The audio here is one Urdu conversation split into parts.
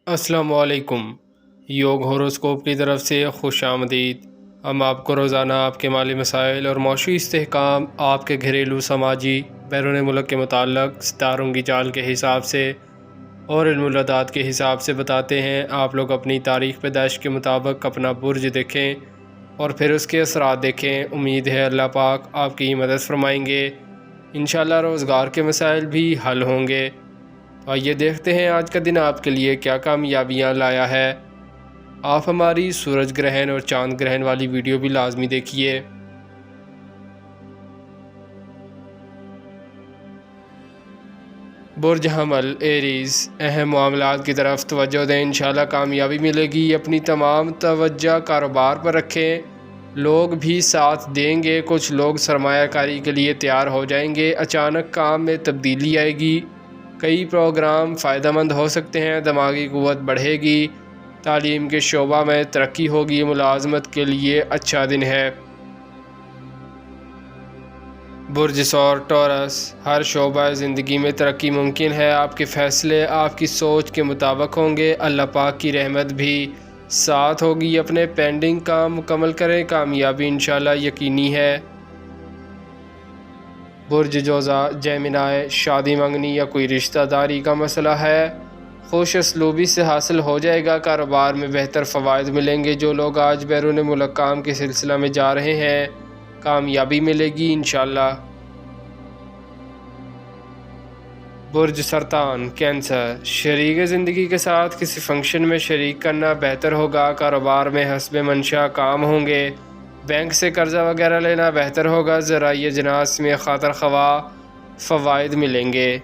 السلام علیکم۔ یوگ ہوروسکوپ کی طرف سے خوش آمدید۔ ہم آپ کو روزانہ آپ کے مالی مسائل اور معاشی استحکام، آپ کے گھریلو، سماجی، بیرون ملک کے متعلق ستاروں کی چال کے حساب سے اور علم العداد کے حساب سے بتاتے ہیں۔ آپ لوگ اپنی تاریخ پیدائش کے مطابق اپنا برج دیکھیں اور پھر اس کے اثرات دیکھیں۔ امید ہے اللہ پاک آپ کی مدد فرمائیں گے۔ انشاءاللہ روزگار کے مسائل بھی حل ہوں گے۔ آئیے دیکھتے ہیں آج کا دن آپ کے لیے کیا کامیابیاں لایا ہے۔ آپ ہماری سورج گرہن اور چاند گرہن والی ویڈیو بھی لازمی دیکھیے۔ برج حمل ایریز، اہم معاملات کی طرف توجہ دیں، انشاءاللہ کامیابی ملے گی۔ اپنی تمام توجہ کاروبار پر رکھیں، لوگ بھی ساتھ دیں گے۔ کچھ لوگ سرمایہ کاری کے لیے تیار ہو جائیں گے۔ اچانک کام میں تبدیلی آئے گی۔ کئی پروگرام فائدہ مند ہو سکتے ہیں۔ دماغی قوت بڑھے گی۔ تعلیم کے شعبہ میں ترقی ہوگی۔ ملازمت کے لیے اچھا دن ہے۔ برج ثور ٹورس، ہر شعبہ زندگی میں ترقی ممکن ہے۔ آپ کے فیصلے آپ کی سوچ کے مطابق ہوں گے۔ اللہ پاک کی رحمت بھی ساتھ ہوگی۔ اپنے پینڈنگ کام مکمل کریں، کامیابی انشاءاللہ یقینی ہے۔ برج جوزا جیمنائے، شادی منگنی یا کوئی رشتہ داری کا مسئلہ ہے، خوش اسلوبی سے حاصل ہو جائے گا۔ کاروبار میں بہتر فوائد ملیں گے۔ جو لوگ آج بیرون ملک کام کے سلسلہ میں جا رہے ہیں، کامیابی ملے گی انشاءاللہ۔ برج سرطان کینسر، شریک زندگی کے ساتھ کسی فنکشن میں شریک کرنا بہتر ہوگا۔ کاروبار میں حسب منشا کام ہوں گے۔ بینک سے قرضہ وغیرہ لینا بہتر ہوگا۔ ذرائع جناس میں خاطر خواہ فوائد ملیں گے۔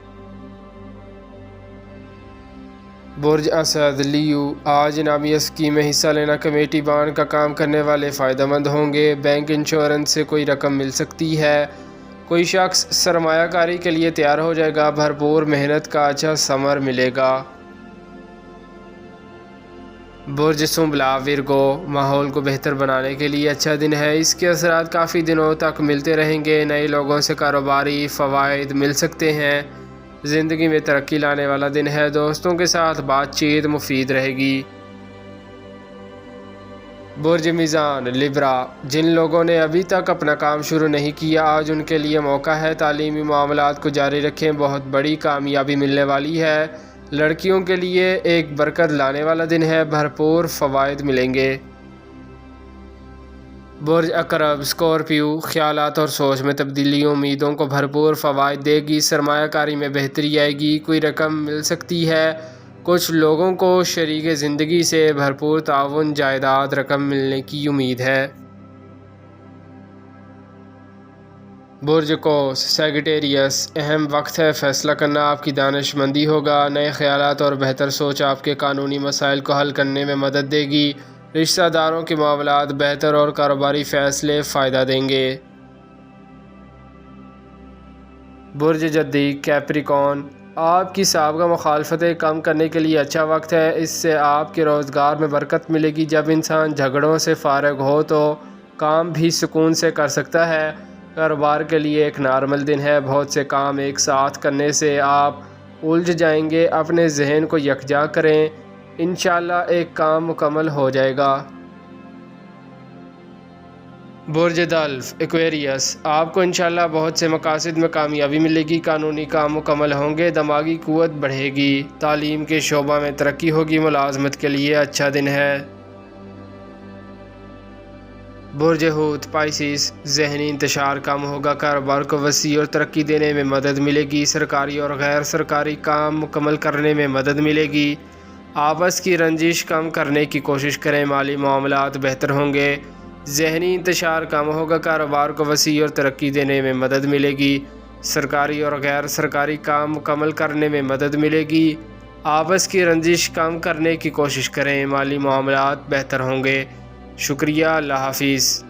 برج اسد لیو، آج انعامی اسکیم میں حصہ لینا، کمیٹی بانڈ کا کام کرنے والے فائدہ مند ہوں گے۔ بینک انشورنس سے کوئی رقم مل سکتی ہے۔ کوئی شخص سرمایہ کاری کے لیے تیار ہو جائے گا۔ بھرپور محنت کا اچھا ثمر ملے گا۔ برج سنبلا ورگو، ماحول کو بہتر بنانے کے لیے اچھا دن ہے۔ اس کے اثرات کافی دنوں تک ملتے رہیں گے۔ نئے لوگوں سے کاروباری فوائد مل سکتے ہیں۔ زندگی میں ترقی لانے والا دن ہے۔ دوستوں کے ساتھ بات چیت مفید رہے گی۔ برج میزان لیبرا، جن لوگوں نے ابھی تک اپنا کام شروع نہیں کیا، آج ان کے لیے موقع ہے۔ تعلیمی معاملات کو جاری رکھیں، بہت بڑی کامیابی ملنے والی ہے۔ لڑکیوں کے لیے ایک برکت لانے والا دن ہے۔ بھرپور فوائد ملیں گے۔ برج عقرب اسکورپیو، خیالات اور سوچ میں تبدیلی امیدوں کو بھرپور فوائد دے گی۔ سرمایہ کاری میں بہتری آئے گی۔ کوئی رقم مل سکتی ہے۔ کچھ لوگوں کو شریک زندگی سے بھرپور تعاون، جائیداد، رقم ملنے کی امید ہے۔ برج قوس سیگیٹیریس، اہم وقت ہے، فیصلہ کرنا آپ کی دانش مندی ہوگا۔ نئے خیالات اور بہتر سوچ آپ کے قانونی مسائل کو حل کرنے میں مدد دے گی۔ رشتہ داروں کے معاملات بہتر اور کاروباری فیصلے فائدہ دیں گے۔ برج جدی کیپریکون، آپ کی سابقہ مخالفتیں کم کرنے کے لیے اچھا وقت ہے۔ اس سے آپ کے روزگار میں برکت ملے گی۔ جب انسان جھگڑوں سے فارغ ہو تو کام بھی سکون سے کر سکتا ہے۔ کاروبار کے لیے ایک نارمل دن ہے۔ بہت سے کام ایک ساتھ کرنے سے آپ الجھ جائیں گے۔ اپنے ذہن کو یکجا کریں، انشاءاللہ ایک کام مکمل ہو جائے گا۔ برج دلف ایکویریس، آپ کو انشاءاللہ بہت سے مقاصد میں کامیابی ملے گی۔ قانونی کام مکمل ہوں گے۔ دماغی قوت بڑھے گی۔ تعلیم کے شعبہ میں ترقی ہوگی۔ ملازمت کے لیے اچھا دن ہے۔ برج حوت پائسیس، ذہنی انتشار کم ہوگا۔ کاروبار کو وسیع اور ترقی دینے میں مدد ملے گی۔ سرکاری اور غیر سرکاری کام مکمل کرنے میں مدد ملے گی۔ آپس کی رنجش کم کرنے کی کوشش کریں۔ مالی معاملات بہتر ہوں گے۔ ذہنی انتشار کم ہوگا۔ کاروبار کو وسیع اور ترقی دینے میں مدد ملے گی۔ سرکاری اور غیر سرکاری کام مکمل کرنے میں مدد ملے گی۔ آپس کی رنجش کم کرنے کی کوشش کریں۔ مالی معاملات بہتر ہوں گے۔ شکریہ، اللہ حافظ۔